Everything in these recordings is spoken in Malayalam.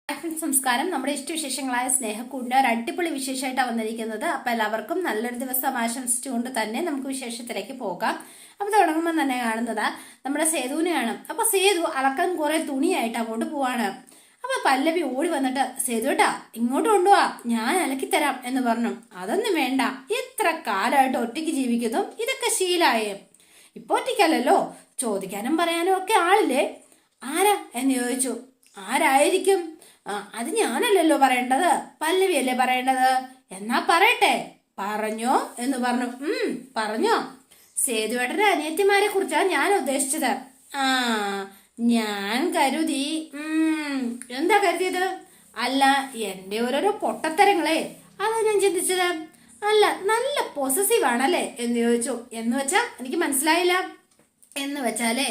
സംസ്കാരം നമ്മുടെ ഇഷ്ടവിശേഷങ്ങളായ സ്നേഹക്കൂടിന്റെ ഒരു അടിപൊളി വിശേഷമായിട്ടാണ് വന്നിരിക്കുന്നത്. അപ്പൊ എല്ലാവർക്കും നല്ലൊരു ദിവസം ആശംസിച്ചുകൊണ്ട് തന്നെ നമുക്ക് വിശേഷത്തിലേക്ക് പോകാം. അപ്പൊ തുടങ്ങുമ്പോൾ തന്നെ കാണുന്നത് നമ്മുടെ സേതുവിനെയാണ്. അപ്പൊ സേതു അലക്കാൻ കുറെ തുണിയായിട്ട് അങ്ങോട്ട് പോവാണ്. അപ്പൊ പല്ലവി ഓടി വന്നിട്ട് സേതുട്ടാ ഇങ്ങോട്ട് കൊണ്ടുപോവാ, ഞാൻ അലക്കിത്തരാം എന്ന് പറഞ്ഞു. അതൊന്നും വേണ്ട, ഇത്ര കാലമായിട്ട് ഒറ്റയ്ക്ക് ജീവിക്കുന്നു, ഇതൊക്കെ ശീലായേ. ഇപ്പൊ ഒറ്റയ്ക്കല്ലല്ലോ, ചോദിക്കാനും പറയാനും ഒക്കെ ആളില്ലേ. ആരാ എന്ന് ചോദിച്ചു. ആരായിരിക്കും? അത് ഞാനല്ലല്ലോ പറയേണ്ടത്, പല്ലവിയല്ലേ പറയേണ്ടത്. എന്നാ പറയട്ടെ. പറഞ്ഞോ എന്ന് പറഞ്ഞു. പറഞ്ഞോ. സേതുവേട്ടന്റെ അനിയത്തിമാരെ കുറിച്ചാണ് ഞാൻ ഉദ്ദേശിച്ചത്. ആ, ഞാൻ കരുതി. എന്താ കരുതിയത്? അല്ല, എന്റെ ഓരോരോ പൊട്ടത്തരങ്ങളെ അതാ ഞാൻ ചിന്തിച്ചത്. അല്ല, നല്ല പൊസസീവ് ആണല്ലേ എന്ന് ചോദിച്ചു. എന്ന് വെച്ചാ എനിക്ക് മനസ്സിലായില്ല. എന്ന് വെച്ചാലേ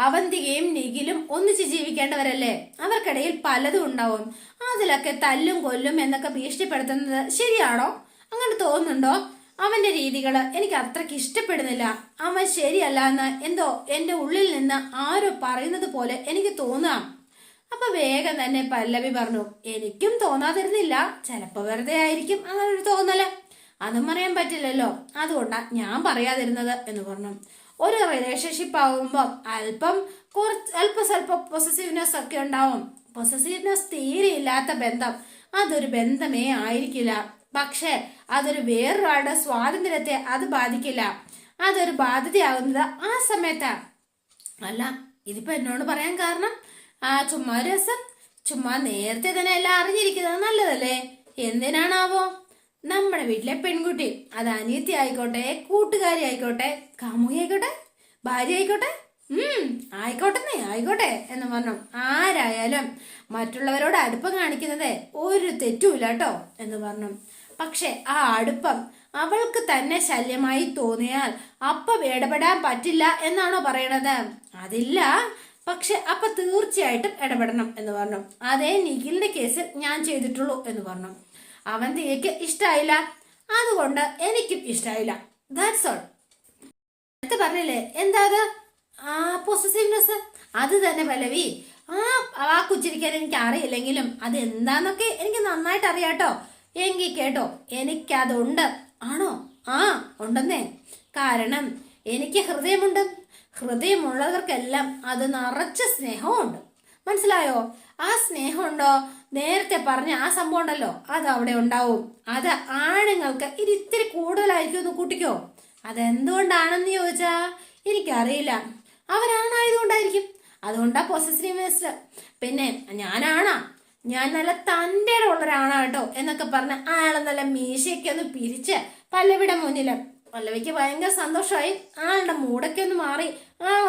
അവന്തികയും നിഖിലും ഒന്നിച്ച് ജീവിക്കേണ്ടവരല്ലേ, അവർക്കിടയിൽ പലതും ഉണ്ടാവും. അതിലൊക്കെ തല്ലും കൊല്ലും എന്നൊക്കെ ഭീഷണിപ്പെടുത്തുന്നത് ശരിയാണോ? അങ്ങനെ തോന്നുന്നുണ്ടോ? അവന്റെ രീതികള് എനിക്ക് അത്രയ്ക്ക് ഇഷ്ടപ്പെടുന്നില്ല. അവൻ ശരിയല്ല എന്ന് എന്തോ എന്റെ ഉള്ളിൽ നിന്ന് ആരോ പറയുന്നത് പോലെ എനിക്ക് തോന്നാം. അപ്പൊ വേഗം തന്നെ പല്ലവി പറഞ്ഞു, എനിക്കും തോന്നാതിരുന്നില്ല. ചിലപ്പോ വെറുതെ ആയിരിക്കും അങ്ങനെ ഒരു തോന്നല്, അതും പറയാൻ പറ്റില്ലല്ലോ, അതുകൊണ്ടാ ഞാൻ പറയാതിരുന്നത് എന്ന് പറഞ്ഞു. ഒരു റിലേഷൻഷിപ്പ് ആകുമ്പോൾ സ്വല്പം പൊസസീവ്നെസ് ഒക്കെ ഉണ്ടാവും. പൊസസീവ്നെസ് തീരെ ഇല്ലാത്ത ബന്ധം അതൊരു ബന്ധമേ ആയിരിക്കില്ല. പക്ഷെ അതൊരു വേറൊരാളുടെ സ്വാതന്ത്ര്യത്തെ അത് ബാധിക്കില്ല. അതൊരു ബാധ്യതയാകുന്നത് ആ സമയത്താ. അല്ല, ഇതിപ്പോ എന്നോട് പറയാൻ കാരണം ചുമ്മാ രസം, ചുമ്മാ നേരത്തെ തന്നെ എല്ലാം അറിഞ്ഞിരിക്കുന്നത് നല്ലതല്ലേ. എന്തിനാണാവോ? നമ്മുടെ വീട്ടിലെ പെൺകുട്ടി, അത് അനിയത്തി ആയിക്കോട്ടെ, കൂട്ടുകാരി ആയിക്കോട്ടെ, കാമുകി ആയിക്കോട്ടെ, ഭാര്യ ആയിക്കോട്ടെ, ആയിക്കോട്ടെ എന്ന് പറഞ്ഞു. ആരായാലും മറ്റുള്ളവരോട് അടുപ്പം കാണിക്കുന്നത് ഒരു തെറ്റുമില്ല കേട്ടോ എന്ന് പറഞ്ഞു. പക്ഷെ ആ അടുപ്പം അവൾക്ക് തന്നെ ശല്യമായി തോന്നിയാൽ അപ്പം ഇടപെടാൻ പറ്റില്ല എന്നാണോ പറയണത്? അതില്ല, പക്ഷെ അപ്പൊ തീർച്ചയായിട്ടും ഇടപെടണം എന്ന് പറഞ്ഞു. അതേ നിഖിലിന്റെ കേസിൽ ഞാൻ ചെയ്തിട്ടുള്ളൂ എന്ന് പറഞ്ഞു. അവന്തികയ്ക്ക് ഇഷ്ടായില്ല, അതുകൊണ്ട് എനിക്കും ഇഷ്ടായില്ല. That's all. നേരത്തെ പറഞ്ഞില്ലേ എന്താ അത്? പൊസസീവ്നെസ്. അത് തന്നെ പല്ലവി. ആ കുച്ചിരിക്കാൻ എനിക്ക് അറിയില്ലെങ്കിലും അത് എന്താന്നൊക്കെ എനിക്ക് നന്നായിട്ട് അറിയാട്ടോ. എങ്കിൽ കേട്ടോ, എനിക്കതുണ്ട്. ആണോ? ഉണ്ടെന്നേ. കാരണം എനിക്ക് ഹൃദയമുണ്ട്. ഹൃദയമുള്ളവർക്കെല്ലാം അത് നിറച്ച സ്നേഹമുണ്ട്. മനസ്സിലായോ? ആ സ്നേഹം ഉണ്ടോ? നേരത്തെ പറഞ്ഞ ആ സംഭവം ഉണ്ടല്ലോ, അത് അവിടെ ഉണ്ടാവും. അത് ആണുങ്ങൾക്ക് ഇത്തിരി കൂടുതലായിരിക്കും എന്ന് കൂട്ടിക്കോ. അതെന്തുകൊണ്ടാണെന്ന് ചോദിച്ചാ എനിക്കറിയില്ല. അവരാണായതുകൊണ്ടായിരിക്കും. അതുകൊണ്ടാ പൊസസീവ്നെസ്. പിന്നെ ഞാൻ നല്ല തൻ്റെ ഉള്ളൊരാണാ കേട്ടോ എന്നൊക്കെ പറഞ്ഞ് അയാളെ നല്ല മീശയൊക്കെ ഒന്ന് പിരിച്ച് പല്ലവിയുടെ മുന്നില്. പല്ലവിക്ക് ഭയങ്കര സന്തോഷമായി. ആളുടെ മൂടൊക്കെ ഒന്ന് മാറി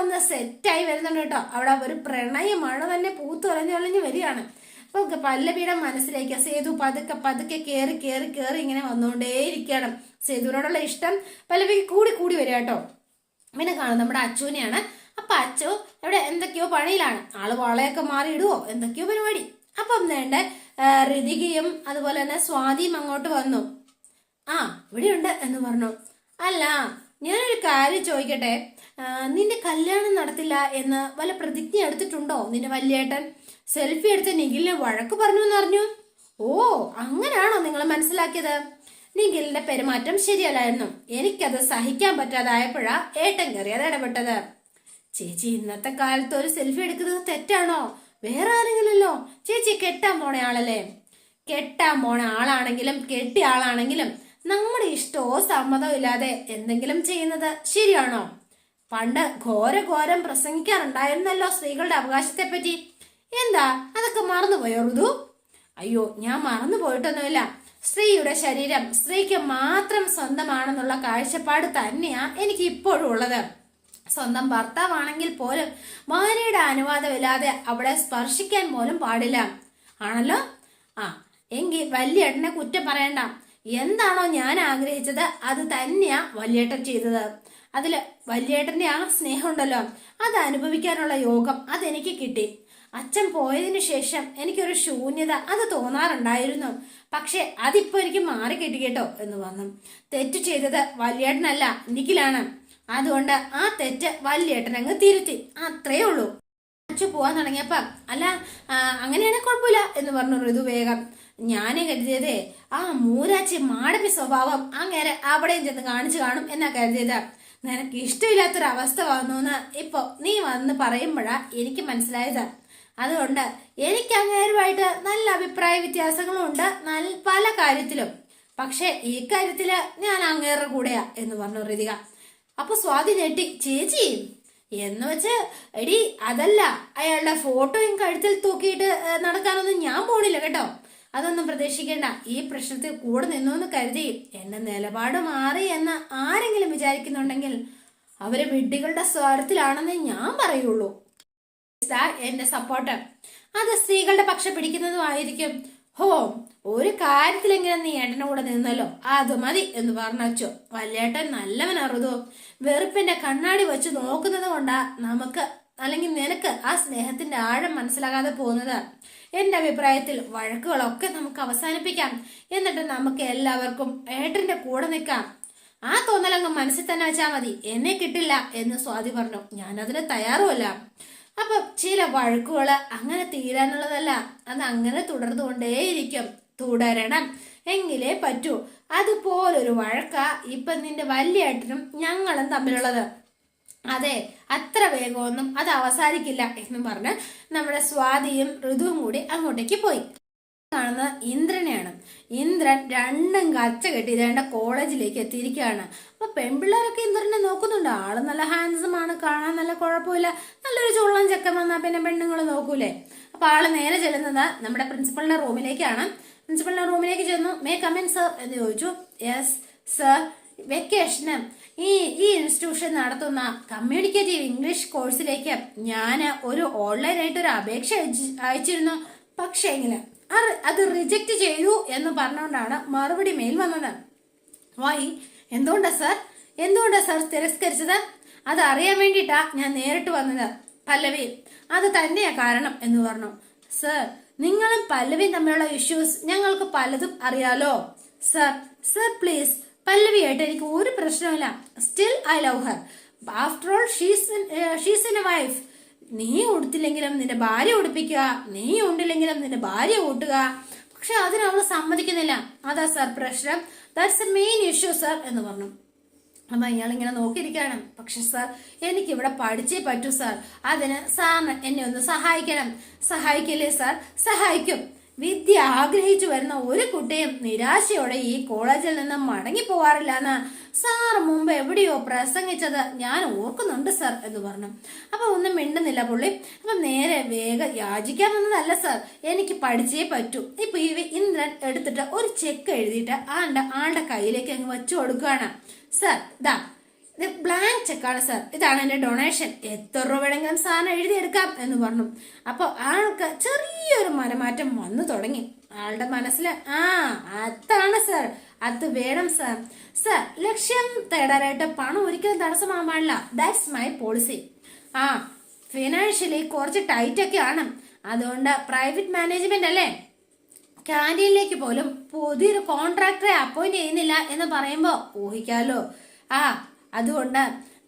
ഒന്ന് സെറ്റായി വരുന്നുണ്ട് കേട്ടോ. അവിടെ ഒരു പ്രണയ മഴ തന്നെ പൂത്തുലഞ്ഞൊലഞ്ഞു വരികയാണ്. അപ്പൊ പല്ലവിയുടെ മനസ്സിലേക്ക് സേതു പതുക്കെ കേറി ഇങ്ങനെ വന്നുകൊണ്ടേയിരിക്കുകയാണ്. സേതുവിനോടുള്ള ഇഷ്ടം പല്ലവിക്ക് കൂടി വരിക കേട്ടോ. പിന്നെ കാണും നമ്മുടെ അച്ചുവിനെയാണ്. അപ്പൊ അച്ചു ഇവിടെ എന്തൊക്കെയോ പണിയിലാണ്. ആള് വളയൊക്കെ മാറി ഇടുവോ, എന്തൊക്കെയോ പരിപാടി. അപ്പം വേണ്ട ഋതികയും അതുപോലെ തന്നെ സ്വാതിയും അങ്ങോട്ട് വന്നു. ഇവിടെയുണ്ട് എന്ന് പറഞ്ഞു. അല്ല, ഞാനൊരു കാര്യം ചോദിക്കട്ടെ, നിന്റെ കല്യാണം നടത്തില്ല എന്ന് വല്ല പ്രതിജ്ഞ എടുത്തിട്ടുണ്ടോ നിന്റെ വല്യേട്ടൻ? സെൽഫി എടുത്ത് നിഖിലിനെ വഴക്ക് പറഞ്ഞു എന്നറിഞ്ഞു. അങ്ങനെയാണോ നിങ്ങൾ മനസ്സിലാക്കിയത്? നിഖിലിന്റെ പെരുമാറ്റം ശരിയല്ലായിരുന്നു. എനിക്കത് സഹിക്കാൻ പറ്റാതായപ്പോഴാ ഏട്ടൻ കയറി അത് ഇടപെട്ടത്. ചേച്ചി, ഇന്നത്തെ കാലത്ത് ഒരു സെൽഫി എടുക്കുന്നത് തെറ്റാണോ? വേറെ ആരെങ്കിലല്ലോ. ചേച്ചി കെട്ടാൻ പോണ ആളല്ലേ. കെട്ടാൻ പോണ ആളാണെങ്കിലും കെട്ടിയ ആളാണെങ്കിലും നമ്മുടെ ഇഷ്ടമോ സമ്മതമോ ഇല്ലാതെ എന്തെങ്കിലും ചെയ്യുന്നത് ശരിയാണോ? പണ്ട് ഘോരം പ്രസംഗിക്കാറുണ്ടായിരുന്നല്ലോ സ്ത്രീകളുടെ അവകാശത്തെ പറ്റി. എന്താ അതൊക്കെ മറന്നുപോയോ ഋതു? അയ്യോ, ഞാൻ മറന്നു പോയിട്ടൊന്നുമില്ല. സ്ത്രീയുടെ ശരീരം സ്ത്രീക്ക് മാത്രം സ്വന്തമാണെന്നുള്ള കാഴ്ചപ്പാട് തന്നെയാ എനിക്ക് ഇപ്പോഴും ഉള്ളത്. സ്വന്തം ഭർത്താവാണെങ്കിൽ പോലും ഭാര്യയുടെ അനുവാദമില്ലാതെ അവിടെ സ്പർശിക്കാൻ പോലും പാടില്ല. ആണല്ലോ? എങ്കിൽ വല്യേട്ടനെ കുറ്റം പറയണ്ട. എന്താണോ ഞാൻ ആഗ്രഹിച്ചത് അത് തന്നെയാ വല്യേട്ടൻ ചെയ്തത്. അതില് വല്യേട്ടന്റെ ആ സ്നേഹം ഉണ്ടല്ലോ, അത് അനുഭവിക്കാനുള്ള യോഗം അതെനിക്ക് കിട്ടി. അച്ഛൻ പോയതിനു ശേഷം എനിക്കൊരു ശൂന്യത അത് തോന്നാറുണ്ടായിരുന്നു. പക്ഷെ അതിപ്പോ എനിക്ക് മാറി കിട്ടി കേട്ടോ എന്ന് പറഞ്ഞു. തെറ്റ് ചെയ്തത് വല്യേട്ടനല്ല, നിഖിലാണ്. അതുകൊണ്ട് ആ തെറ്റ് വല്യേട്ടൻ അങ്ങ് തിരുത്തി. അത്രേ ഉള്ളൂ. പോവാൻ തുടങ്ങിയപ്പം അല്ല അങ്ങനെയാണെങ്കിൽ കുഴപ്പമില്ല എന്ന് പറഞ്ഞു ഋതു വേഗം. ഞാൻ കരുതിയതേ ആ മൂരാച്ചി മാടമ്പി സ്വഭാവം അങ്ങനെ അവിടെയും ചെന്ന് കാണിച്ചു കാണും എന്നാ കരുതിയത്. നിനക്ക് ഇഷ്ടമില്ലാത്തൊരവസ്ഥ വന്നു ഇപ്പൊ നീ വന്ന് പറയുമ്പോഴാ എനിക്ക് മനസ്സിലായത്. അതുകൊണ്ട് എനിക്ക് അങ്ങേരുമായിട്ട് നല്ല അഭിപ്രായ വ്യത്യാസങ്ങളും ഉണ്ട് പല കാര്യത്തിലും. പക്ഷെ ഈ കാര്യത്തില് ഞാൻ അങ്ങേരുടെ കൂടെയാ എന്ന് പറഞ്ഞു ഋതിക. അപ്പൊ സ്വാതി ഞെട്ടി. ചേച്ചി എന്ന് വെച്ച് എടി അതല്ല, അയാളുടെ ഫോട്ടോയും കഴുത്തിൽ തൂക്കിയിട്ട് നടക്കാനൊന്നും ഞാൻ പോണില്ല കേട്ടോ. അതൊന്നും പ്രതീക്ഷിക്കേണ്ട. ഈ പ്രശ്നത്തിൽ കൂടെ നിന്നു എന്ന് കരുതി എന്റെ നിലപാട് മാറി എന്ന് ആരെങ്കിലും വിചാരിക്കുന്നുണ്ടെങ്കിൽ അവര് വിഡ്ഢികളുടെ സ്വാർത്ഥത്തിലാണെന്ന് ഞാൻ പറയുള്ളൂ. എന്റെ സപ്പോർട്ട് അത് സ്ത്രീകളുടെ പക്ഷം പിടിക്കുന്നതും ആയിരിക്കും. ഹോ, ഒരു കാര്യത്തിലെങ്കിലും നീ ഏട്ടന്റെ കൂടെ നിന്നല്ലോ, അത് മതി എന്ന് പറഞ്ഞു. വല്യേട്ടൻ നല്ലവൻ അറുതോ. വെറുപ്പിന്റെ കണ്ണാടി വെച്ച് നോക്കുന്നത് കൊണ്ടാ നമുക്ക് അല്ലെങ്കിൽ നിനക്ക് ആ സ്നേഹത്തിന്റെ ആഴം മനസ്സിലാകാതെ പോകുന്നത്. എന്റെ അഭിപ്രായത്തിൽ വഴക്കുകളൊക്കെ നമുക്ക് അവസാനിപ്പിക്കാം. എന്നിട്ട് നമുക്ക് എല്ലാവർക്കും ഏട്ടന്റെ കൂടെ നിൽക്കാം. ആ തോന്നലങ്ങ് മനസ്സിൽ തന്നെ വെച്ചാൽ മതി. എന്നെ കിട്ടില്ല എന്ന് സ്വാതി പറഞ്ഞു. ഞാനതിന് തയ്യാറുമല്ല. അപ്പൊ ചില വഴക്കുകള് അങ്ങനെ തീരാനുള്ളതല്ല, അത് അങ്ങനെ തുടർന്നുകൊണ്ടേയിരിക്കും. തുടരണം എങ്കിലേ പറ്റൂ. അതുപോലൊരു വഴക്ക ഇപ്പൊ നിന്റെ വലിയേട്ടനും ഞങ്ങളും തമ്മിലുള്ളത്. അതെ, അത്ര വേഗമൊന്നും അത് അവസാനിക്കില്ല എന്നും പറഞ്ഞ് നമ്മുടെ സ്വാതിയും ഋതുവും കൂടി അങ്ങോട്ടേക്ക് പോയി. കാണുന്നത് ഇന്ദ്രനെയാണ്. ഇന്ദ്രൻ രണ്ടും കച്ച കെട്ടി ഇതേണ്ട കോളേജിലേക്ക് എത്തിയിരിക്കുകയാണ്. അപ്പൊ പെൺപിള്ളേരൊക്കെ ഇന്ദ്രനെ നോക്കുന്നുണ്ട്. ആള് നല്ല ഹാൻസം ആണ്, കാണാൻ നല്ല കുഴപ്പമില്ല, നല്ലൊരു ചുള്ളൻ ചെക്കൻ വന്നാ പിന്നെ പെണ്ണുങ്ങൾ നോക്കൂലേ. അപ്പൊ ആള് നേരെ ചെല്ലുന്നത് നമ്മുടെ പ്രിൻസിപ്പളിന്റെ റൂമിലേക്കാണ്. പ്രിൻസിപ്പളിന്റെ റൂമിലേക്ക് ചെന്നു. മേ കമിൻ സർ എന്ന് ചോദിച്ചു. യെസ് സർ, വെക്കേഷന് ഈ ഇൻസ്റ്റിറ്റ്യൂഷൻ നടത്തുന്ന കമ്മ്യൂണിക്കേറ്റീവ് ഇംഗ്ലീഷ് കോഴ്സിലേക്ക് ഞാൻ ഒരു ഓൺലൈനായിട്ട് ഒരു അപേക്ഷ അയച്ചിരുന്നു. പക്ഷേ അത് റിജക്റ്റ് ചെയ്തു എന്ന് പറഞ്ഞുകൊണ്ടാണ് മറുപടി മെയിൽ വന്നത്. വൈ? എന്തുകൊണ്ടാ സർ തിരസ്കരിച്ചത്? അത് അറിയാൻ വേണ്ടിയിട്ടാ ഞാൻ നേരിട്ട് വന്നത്. പല്ലവി അത് തന്നെയാ കാരണം എന്ന് പറഞ്ഞു. സർ, നിങ്ങളും പല്ലവിയും തമ്മിലുള്ള ഇഷ്യൂസ് ഞങ്ങൾക്ക് പലതും അറിയാലോ. സർ പ്ലീസ്, പല്ലവിയായിട്ട് എനിക്ക് ഒരു പ്രശ്നമില്ല. Still I love her. After all she's in A wife. നീ ഉടുത്തില്ലെങ്കിലും നിന്റെ ഭാര്യ ഉടുപ്പിക്കുക, നീ ഉണ്ടില്ലെങ്കിലും നിന്റെ ഭാര്യ കൂട്ടുക. പക്ഷെ അതിന് അവള് സമ്മതിക്കുന്നില്ല. അതാ സർ പ്രശ്നം. That's A main issue sir എന്ന് പറഞ്ഞു. അപ്പൊ ഇയാളിങ്ങനെ നോക്കിയിരിക്കുകയാണ്. പക്ഷെ സാർ, എനിക്കിവിടെ പഠിച്ചേ പറ്റൂ സാർ. അതിന് സാറിന് എന്നെ ഒന്ന് സഹായിക്കണം. സഹായിക്കില്ലേ സാർ? സഹായിക്കും. വിദ്യ ആഗ്രഹിച്ചു വരുന്ന ഒരു കുട്ടിയും നിരാശയോടെ ഈ കോളേജിൽ നിന്ന് മടങ്ങി പോവാറില്ല എന്ന് സാറ് മുമ്പ് എവിടെയോ പ്രസംഗിച്ചത് ഞാൻ ഓർക്കുന്നുണ്ട് സർ എന്ന് പറഞ്ഞു. അപ്പൊ ഒന്നും മിണ്ടുന്നില്ല പുള്ളി. അപ്പൊ നേരെ വേഗം യാചിക്കാൻ വന്നതല്ല സർ, എനിക്ക് പഠിച്ചേ പറ്റൂ. ഇപ്പൊ ഈ ഇന്ദ്രൻ എടുത്തിട്ട് ഒരു ചെക്ക് എഴുതിയിട്ട് ആളുടെ കയ്യിലേക്ക് അങ്ങ് വെച്ചു കൊടുക്കുകയാണ്. സർ, ഇതാ ഇത് ബ്ലാങ്ക് ചെക്കാണ് സർ, ഇതാണ് എന്റെ ഡൊണേഷൻ. എത്ര രൂപ വേണമെങ്കിലും സാറിന് എഴുതിയെടുക്കാം എന്ന് പറഞ്ഞു. അപ്പൊ ആൾക്ക് ചെറിയൊരു മനമാറ്റം വന്നു തുടങ്ങി. ആളുടെ മനസ്സില് അതാണ് സർ, അത് വേണം സർ. സർ, ലക്ഷ്യം തേടാനായിട്ട് പണം ഒരിക്കലും തടസ്സമാകാൻ പാടില്ല. That's my policy. ഫിനാൻഷ്യലി കുറച്ച് ടൈറ്റ് ഒക്കെ ആണ്. അതുകൊണ്ട് പ്രൈവറ്റ് മാനേജ്മെന്റ് അല്ലേ, ക്യാൻറ്റീനിലേക്ക് പോലും പുതിയൊരു കോൺട്രാക്ടറെ അപ്പോയിന്റ് ചെയ്യുന്നില്ല എന്ന് പറയുമ്പോ ഊഹിക്കാലോ. അതുകൊണ്ട്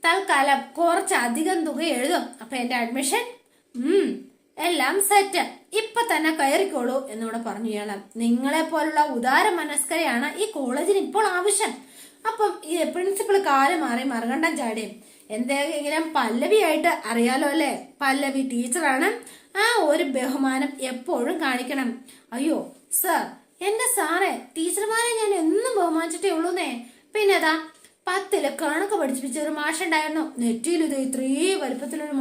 തൽക്കാലം കുറച്ചധികം തുക എഴുതും. അപ്പൊ എന്റെ അഡ്മിഷൻ എല്ലാം സെറ്റ്, ഇപ്പൊ തന്നെ കയറിക്കോളൂ എന്നൂടെ പറഞ്ഞു ഇയാള്. നിങ്ങളെ പോലുള്ള ഉദാര മനസ്കരെയാണ് ഈ കോളേജിന് ഇപ്പോൾ ആവശ്യം. അപ്പം ഈ പ്രിൻസിപ്പൾ കാലം മാറി മറുകണ്ഠം ചാടിയും. എന്തെങ്കിലും പല്ലവിയായിട്ട് അറിയാലോ അല്ലേ, പല്ലവി ടീച്ചറാണ്. ആ ഒരു ബഹുമാനം എപ്പോഴും കാണിക്കണം. അയ്യോ സർ, എന്റെ സാറേ, ടീച്ചർമാരെ ഞാൻ എന്നും ബഹുമാനിച്ചിട്ടേ ഉള്ളൂന്നേ. പിന്നെതാ 10ല് കണക്ക് പഠിപ്പിച്ച ഒരു മാഷുണ്ടായിരുന്നു. നെറ്റിയിൽ ഇത് ഇത്രയും വലുപ്പത്തിലൊരു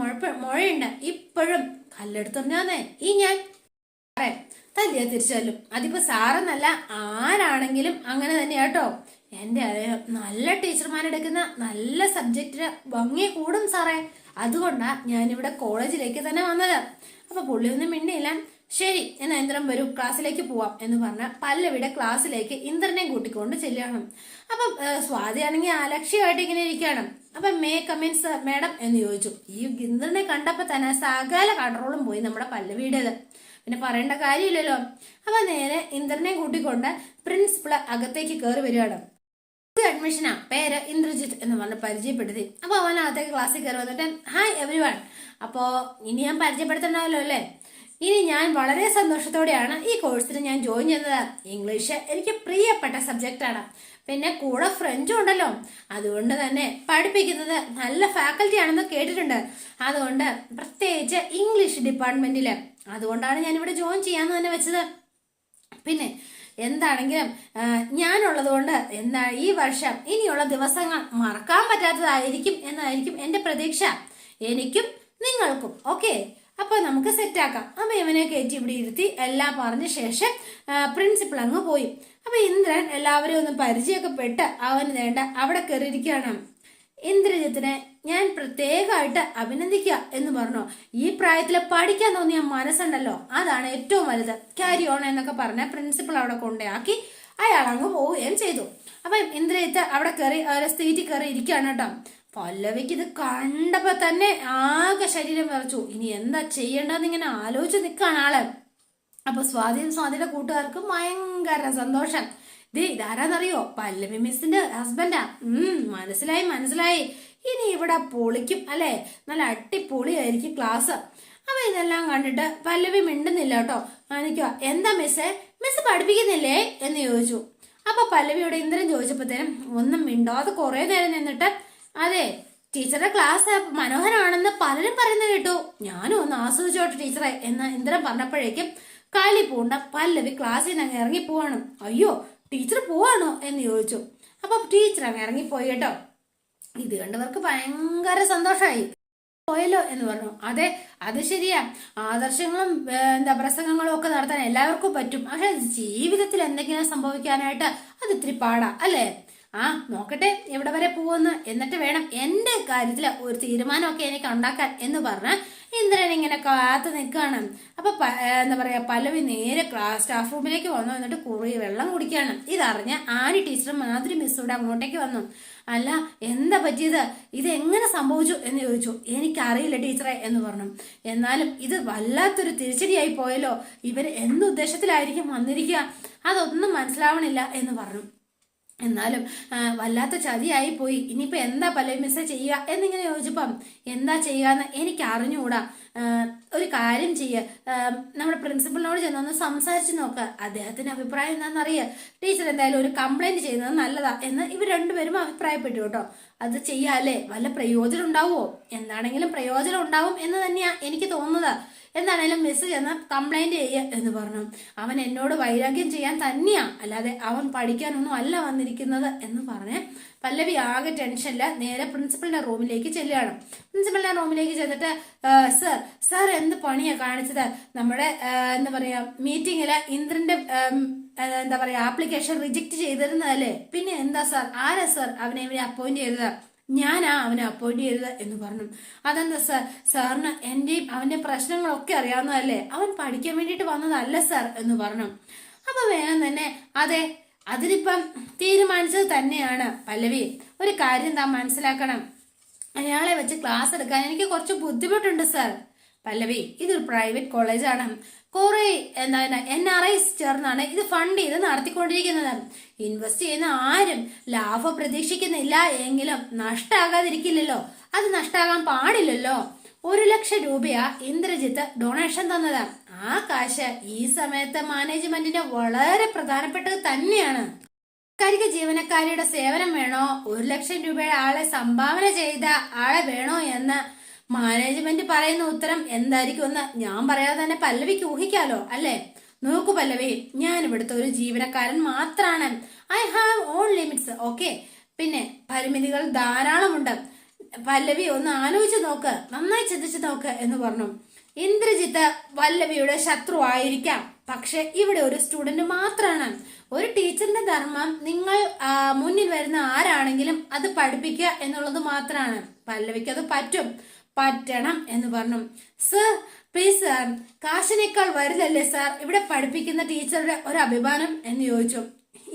മുഴയുണ്ട്. ഇപ്പോഴും കല്ലെടുത്തെറിഞ്ഞാന്നേ ഈ ഞാൻ തല്ലിയ തിരിച്ചല്ലും. അതിപ്പോ സാറെന്നല്ല, ആരാണെങ്കിലും അങ്ങനെ തന്നെയാട്ടോ. എന്റെ അറിയാം, നല്ല ടീച്ചർമാരെടുക്കുന്ന നല്ല സബ്ജക്റ്റിന് ഭംഗി കൂടും സാറേ. അതുകൊണ്ടാ ഞാനിവിടെ കോളേജിലേക്ക് തന്നെ വന്നത്. അപ്പൊ പുള്ളിയൊന്നും മിണ്ടിയില്ല. ശരി, എന്നാ ഇന്ദ്രൻ വരൂ, ക്ലാസ്സിലേക്ക് പോവാം എന്ന് പറഞ്ഞ പല്ലവിയുടെ ക്ലാസ്സിലേക്ക് ഇന്ദ്രനെ കൂട്ടിക്കൊണ്ട് ചെല്ലുകയാണ്. അപ്പൊ സ്വാതിയാണെങ്കിൽ അലക്ഷ്യമായിട്ട് ഇങ്ങനെ ഇരിക്കുകയാണ്. അപ്പൊ മേ കമിൻ സർ മാഡം എന്ന് ചോദിച്ചു. ഈ ഇന്ദ്രനെ കണ്ടപ്പോ തന്നെ സകല കൺട്രോളും പോയി നമ്മുടെ പല്ലവിയുടേത്. പിന്നെ പറയേണ്ട കാര്യമില്ലല്ലോ. അപ്പൊ നേരെ ഇന്ദ്രനെ കൂട്ടിക്കൊണ്ട് പ്രിൻസിപ്പള് അകത്തേക്ക് കയറി വരികയാണ്. അഡ്മിഷനാ, പേര് ഇന്ദ്രജിത്ത് എന്ന് പറഞ്ഞ് പരിചയപ്പെടുത്തി. അപ്പൊ അവൻ അകത്തേക്ക് ക്ലാസ്സിൽ കയറി വന്നിട്ട് ഹായ് എവരി വൺ. അപ്പോ ഇനി ഞാൻ പരിചയപ്പെടുത്തണമല്ലോ അല്ലേ. ഇനി ഞാൻ വളരെ സന്തോഷത്തോടെയാണ് ഈ കോഴ്സിന് ഞാൻ ജോയിൻ ചെയ്യുന്നത്. ഇംഗ്ലീഷ് എനിക്ക് പ്രിയപ്പെട്ട സബ്ജക്റ്റ് ആണ്. പിന്നെ കൂടെ ഫ്രഞ്ചും ഉണ്ടല്ലോ. അതുകൊണ്ട് തന്നെ പഠിപ്പിക്കുന്നത് നല്ല ഫാക്കൽറ്റി ആണെന്ന് കേട്ടിട്ടുണ്ട്. അതുകൊണ്ട് പ്രത്യേകിച്ച് ഇംഗ്ലീഷ് ഡിപ്പാർട്ട്മെന്റില്. അതുകൊണ്ടാണ് ഞാൻ ഇവിടെ ജോയിൻ ചെയ്യാന്ന് തന്നെ വെച്ചത്. പിന്നെ എന്താണെങ്കിലും ഞാനുള്ളത് കൊണ്ട് ഈ വർഷം ഇനിയുള്ള ദിവസങ്ങൾ മറക്കാൻ പറ്റാത്തതായിരിക്കും എന്നായിരിക്കും എന്റെ പ്രതീക്ഷ. എനിക്കും നിങ്ങൾക്കും. ഓക്കെ, അപ്പൊ നമുക്ക് സെറ്റാക്കാം. അപ്പൊ ഇവനെ കയറ്റി ഇവിടെ ഇരുത്തി എല്ലാം പറഞ്ഞ ശേഷം പ്രിൻസിപ്പൾ അങ്ങ് പോയി. അപ്പൊ ഇന്ദ്രൻ എല്ലാവരെയും ഒന്ന് പരിചയമൊക്കെ പെട്ട് അവന് വേണ്ട അവിടെ കയറിയിരിക്കുകയാണ്. ഇന്ദ്രജിത്തിനെ ഞാൻ പ്രത്യേകമായിട്ട് അഭിനന്ദിക്കുക എന്ന് പറഞ്ഞു. ഈ പ്രായത്തില് പഠിക്കാൻ തോന്നിയ മനസ്സുണ്ടല്ലോ, അതാണ് ഏറ്റവും വലുത്. ക്യാരി ഓൺ എന്നൊക്കെ പറഞ്ഞ പ്രിൻസിപ്പൾ അവിടെ കൊണ്ടാക്കി അയാൾ അങ്ങ് പോവുകയും ചെയ്തു. അപ്പൊ ഇന്ദ്രജിത്ത് അവിടെ കയറി സീറ്റിൽ കയറി ഇരിക്കുകയാണ് കേട്ടോ. പല്ലവിക്ക് ഇത് കണ്ടപ്പോ തന്നെ ആകെ ശരീരം വിറച്ചു. ഇനി എന്താ ചെയ്യേണ്ടതെന്ന് ഇങ്ങനെ ആലോചിച്ച് നിൽക്കാണ് ആള്. അപ്പൊ സ്വാതിയുടെ കൂട്ടുകാർക്ക് ഭയങ്കര സന്തോഷം. ഇതാരാന്നറിയോ? പല്ലവി മിസ്സിന്റെ ഹസ്ബൻഡാ. മനസ്സിലായി. ഇനി ഇവിടെ പൊളിക്കും അല്ലെ, നല്ല അടിപൊളിയായിരിക്കും ക്ലാസ്. അപ്പൊ ഇതെല്ലാം കണ്ടിട്ട് പല്ലവി മിണ്ടുന്നില്ല കേട്ടോ. കാണിക്കുക, എന്താ മിസ് പഠിപ്പിക്കുന്നില്ലേ എന്ന് ചോദിച്ചു. അപ്പൊ പല്ലവിയോട് ഇന്ദ്രൻ ചോദിച്ചപ്പോഴത്തേനും ഒന്നും മിണ്ടാതെ കുറെ നേരം നിന്നിട്ട് അതെ ടീച്ചറുടെ ക്ലാസ് മനോഹരമാണെന്ന് പലരും പറയുന്നത് കേട്ടു, ഞാനും ഒന്ന് ആസ്വദിച്ചോട്ടെ ടീച്ചറെ എന്ന് ഇന്ദ്രൻ പറഞ്ഞപ്പോഴേക്കും കാലി പൂണ്ട പല്ലവി ക്ലാസ്സിൽ നിന്ന് അങ്ങ് ഇറങ്ങി പോവാണ്. അയ്യോ ടീച്ചർ പോവാണോ എന്ന് ചോദിച്ചു. അപ്പൊ ടീച്ചർ അങ്ങ് ഇറങ്ങിപ്പോയി കേട്ടോ. ഇത് കണ്ടവർക്ക് ഭയങ്കര സന്തോഷമായി. പോയല്ലോ എന്ന് പറഞ്ഞു. അതെ, അത് ശരിയാ. ആദർശങ്ങളും പ്രസംഗങ്ങളും ഒക്കെ നടത്താൻ എല്ലാവർക്കും പറ്റും. പക്ഷെ ജീവിതത്തിൽ എന്തെങ്കിലും സംഭവിക്കാനായിട്ട് അത് ഇത്തിരി പാടാ അല്ലേ. നോക്കട്ടെ എവിടെ വരെ പോവെന്ന്, എന്നിട്ട് വേണം എന്റെ കാര്യത്തില് ഒരു തീരുമാനമൊക്കെ എനിക്ക് ഉണ്ടാക്കാൻ എന്ന് പറഞ്ഞ് ഇന്ദ്രൻ ഇങ്ങനെ കാത്തു നിൽക്കുകയാണ്. അപ്പൊ പല്ലവി നേരെ സ്റ്റാഫ് റൂമിലേക്ക് വന്നു. എന്നിട്ട് കുറെ വെള്ളം കുടിക്കുകയാണ്. ഇതറിഞ്ഞ ആനി ടീച്ചറും മാധുരി മിസ്സൂടെ അങ്ങോട്ടേക്ക് വന്നു. അല്ല എന്താ പറ്റിയത്, ഇത് എങ്ങനെ സംഭവിച്ചു എന്ന് ചോദിച്ചു. എനിക്കറിയില്ല ടീച്ചറെ എന്ന് പറഞ്ഞു. എന്നാലും ഇത് വല്ലാത്തൊരു തിരിച്ചടിയായി പോയല്ലോ. ഇവര് എന്തുദ്ദേശത്തിലായിരിക്കും വന്നിരിക്കുക, അതൊന്നും മനസ്സിലാവണില്ല എന്ന് പറഞ്ഞു. എന്നാലും വല്ലാത്ത ചതിയായി പോയി. ഇനിയിപ്പോ എന്താ പല്ലവി മിസ്സേ ചെയ്യുക എന്നിങ്ങനെ ചോദിച്ചപ്പം എന്താ ചെയ്യാന്ന് എനിക്ക് അറിഞ്ഞുകൂടാ. ഒരു കാര്യം നമ്മുടെ പ്രിൻസിപ്പളിനോട് ചെന്നൊന്ന് സംസാരിച്ചു നോക്കുക. അദ്ദേഹത്തിന്റെ അഭിപ്രായം എന്താണെന്നറിയ. ടീച്ചർ എന്തായാലും ഒരു കംപ്ലൈന്റ് ചെയ്യുന്നത് നല്ലതാ എന്ന് ഇവർ രണ്ടുപേരും അഭിപ്രായപ്പെട്ടു കേട്ടോ. അത് ചെയ്യാല്ലേ, വല്ല പ്രയോജനം ഉണ്ടാവുമോ? എന്താണെങ്കിലും പ്രയോജനം ഉണ്ടാവും എന്ന് തന്നെയാ എനിക്ക് തോന്നുന്നത്. എന്താണേലും മിസ് ചെന്ന് കംപ്ലൈന്റ് എന്ന് പറഞ്ഞു. അവൻ എന്നോട് വൈരാഗ്യം ചെയ്യാൻ തന്നെയാ, അല്ലാതെ അവൻ പഠിക്കാനൊന്നും അല്ല വന്നിരിക്കുന്നത് എന്ന് പറഞ്ഞ് പല്ലവി ആകെ ടെൻഷനില്ല നേരെ പ്രിൻസിപ്പളിന്റെ റൂമിലേക്ക് ചെല്ലുകയാണ്. പ്രിൻസിപ്പളിന്റെ റൂമിലേക്ക് ചെന്നിട്ട് സർ എന്ത് പണിയാ കാണിച്ചത്? നമ്മുടെ മീറ്റിങ്ങില് ഇന്ദ്രന്റെ ആപ്ലിക്കേഷൻ റിജക്ട് ചെയ്തിരുന്നതല്ലേ? പിന്നെ എന്താ സാർ, ആരാ സാർ അവനെ അപ്പോയിന്റ് ചെയ്തത്? ഞാനാ അവനെ അപ്പോയിന്റ് ചെയ്തത് എന്ന് പറഞ്ഞു. അതെന്താ സാർ, സാറിന് എന്റെയും അവന്റെ പ്രശ്നങ്ങളൊക്കെ അറിയാവുന്നതല്ലേ, അവൻ പഠിക്കാൻ വേണ്ടിയിട്ട് വന്നതല്ല സാർ എന്ന് പറഞ്ഞു. അപ്പൊ വേഗം തന്നെ അതെ അതിനിപ്പം തീരുമാനിച്ചത് തന്നെയാണ് പല്ലവി. ഒരു കാര്യം താൻ മനസ്സിലാക്കണം, അയാളെ വെച്ച് ക്ലാസ് എടുക്കാൻ എനിക്ക് കുറച്ച് ബുദ്ധിമുട്ടുണ്ട് സാർ. പല്ലവി, ഇതൊരു പ്രൈവറ്റ് കോളേജാണ്. കുറെ NRIs ചേർന്നാണ് ഇത് ഫണ്ട് ചെയ്ത് നടത്തിക്കൊണ്ടിരിക്കുന്നത്. ഇൻവെസ്റ്റ് ചെയ്യുന്ന ആരും ലാഭം പ്രതീക്ഷിക്കുന്നില്ല എങ്കിലും നഷ്ടാകാതിരിക്കില്ലല്ലോ. അത് നഷ്ടാകാൻ പാടില്ലല്ലോ. 1,00,000 രൂപയാ ഇന്ദ്രജിത്ത് ഡൊണേഷൻ തന്നത്. ആ കാശ് ഈ സമയത്ത് മാനേജ്മെന്റിന് വളരെ പ്രധാനപ്പെട്ടത് തന്നെയാണ്. കരിക ജീവനക്കാരിയുടെ സേവനം വേണോ, 1,00,000 രൂപയുടെ ആളെ സംഭാവന ചെയ്ത ആളെ വേണോ എന്ന് മാനേജ്മെന്റ് പറയുന്ന ഉത്തരം എന്തായിരിക്കുമെന്ന് ഞാൻ പറയാതെ തന്നെ പല്ലവിക്ക് ഊഹിക്കാലോ അല്ലേ. നോക്കൂ പല്ലവി, ഞാൻ ഇവിടുത്തെ ഒരു ജീവനക്കാരൻ മാത്രാണ്. I have on limits. Okay, പിന്നെ പരിമിതികൾ ധാരാളമുണ്ട്. പല്ലവി ഒന്ന് ആലോചിച്ച് നോക്ക്, നന്നായി ചിന്തിച്ചു നോക്ക് എന്ന് പറഞ്ഞു. ഇന്ദ്രജിത്ത് പല്ലവിയുടെ ശത്രു ആയിരിക്കാം, പക്ഷെ ഇവിടെ ഒരു സ്റ്റുഡന്റ് മാത്രമാണ്. ഒരു ടീച്ചറിന്റെ ധർമ്മം നിങ്ങൾ മുന്നിൽ വരുന്ന ആരാണെങ്കിലും അത് പഠിപ്പിക്കുക എന്നുള്ളത് മാത്രമാണ്. പല്ലവിക്ക് അത് പറ്റണം എന്ന് പറഞ്ഞു. സർ പ്ലീസ് സാർ, കാശിനേക്കാൾ വലുതല്ലേ സാർ ഇവിടെ പഠിപ്പിക്കുന്ന ടീച്ചറുടെ ഒരു അഭിമാനം എന്ന് ചോദിച്ചു.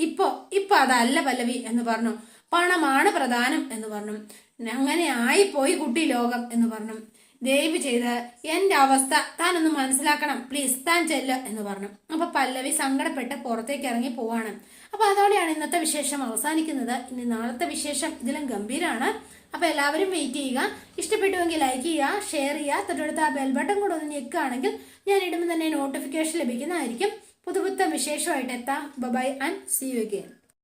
ഇപ്പൊ അതല്ല പല്ലവി എന്ന് പറഞ്ഞു. പണമാണ് പ്രധാനം എന്ന് പറഞ്ഞു. അങ്ങനെ ആയിപ്പോയി കുട്ടി ലോകം എന്ന് പറഞ്ഞു. ദയവ് ചെയ്ത് എന്റെ അവസ്ഥ താനൊന്ന് മനസ്സിലാക്കണം, പ്ലീസ് താൻ ചെല്ല് എന്ന് പറഞ്ഞു. അപ്പൊ പല്ലവി സങ്കടപ്പെട്ട് പുറത്തേക്ക് ഇറങ്ങി പോവാണ്. അപ്പൊ അതോടെയാണ് ഇന്നത്തെ വിശേഷം അവസാനിക്കുന്നത്. ഇനി നാളത്തെ വിശേഷം ഇതിലും ഗംഭീരാണ്. അപ്പൊ എല്ലാവരും വെയിറ്റ് ചെയ്യുക. ഇഷ്ടപ്പെട്ടുവെങ്കിൽ ലൈക്ക് ചെയ്യുക, ഷെയർ ചെയ്യുക, തൊട്ടടുത്ത ആ ബെൽ ബട്ടൺ കൂടെ ഒന്ന് ഞെക്കുകയാണെങ്കിൽ ഞാൻ ഇടുമ്പോൾ തന്നെ നോട്ടിഫിക്കേഷൻ ലഭിക്കുന്നതായിരിക്കും. പുതുപുത്തൻ വിശേഷമായിട്ട് എത്താം. Bye and see you again.